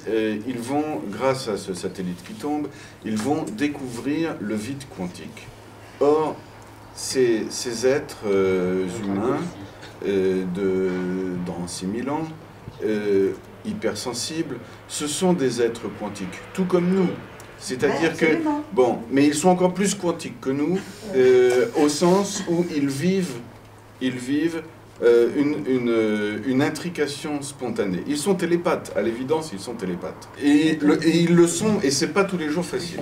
ils vont, grâce à ce satellite qui tombe, ils vont découvrir le vide quantique. Or, ces êtres humains, dans 6000 ans, hypersensibles, ce sont des êtres quantiques, tout comme nous. C'est-à-dire que, bon, mais ils sont encore plus quantiques que nous, au sens où ils vivent une intrication spontanée. Ils sont télépathes, à l'évidence, ils sont télépathes. Et ils le sont, et c'est pas tous les jours facile.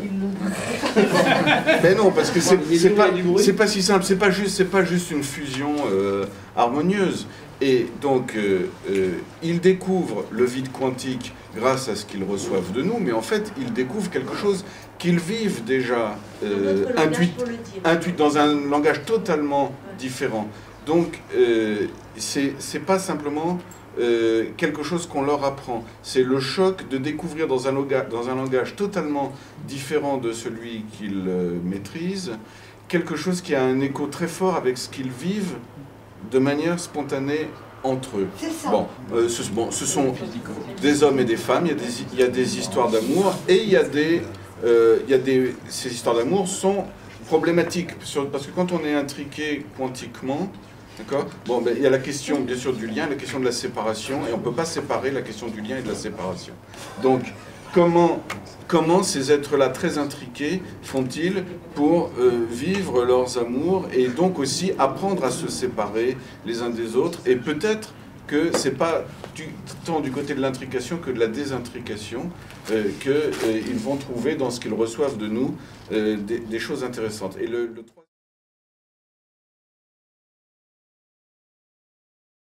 Mais non, parce que c'est pas si simple, c'est pas juste une fusion harmonieuse. Et donc, ils découvrent le vide quantique grâce à ce qu'ils reçoivent de nous, mais en fait, ils découvrent quelque chose qu'ils vivent déjà dans un langage totalement différent. Donc, c'est pas simplement quelque chose qu'on leur apprend. C'est le choc de découvrir dans un langage totalement différent de celui qu'ils maîtrisent, quelque chose qui a un écho très fort avec ce qu'ils vivent de manière spontanée entre eux. Bon, ce sont des hommes et des femmes, il y a des histoires d'amour, et ces histoires d'amour sont problématiques, parce que quand on est intriqué quantiquement, d'accord, bon, ben, il y a la question, bien sûr, du lien, la question de la séparation, et on ne peut pas séparer la question du lien et de la séparation. Donc, comment ces êtres-là très intriqués font-ils pour vivre leurs amours et donc aussi apprendre à se séparer les uns des autres? Et peut-être que c'est pas tant du côté de l'intrication que de la désintrication qu'ils vont trouver dans ce qu'ils reçoivent de nous des choses intéressantes. Et le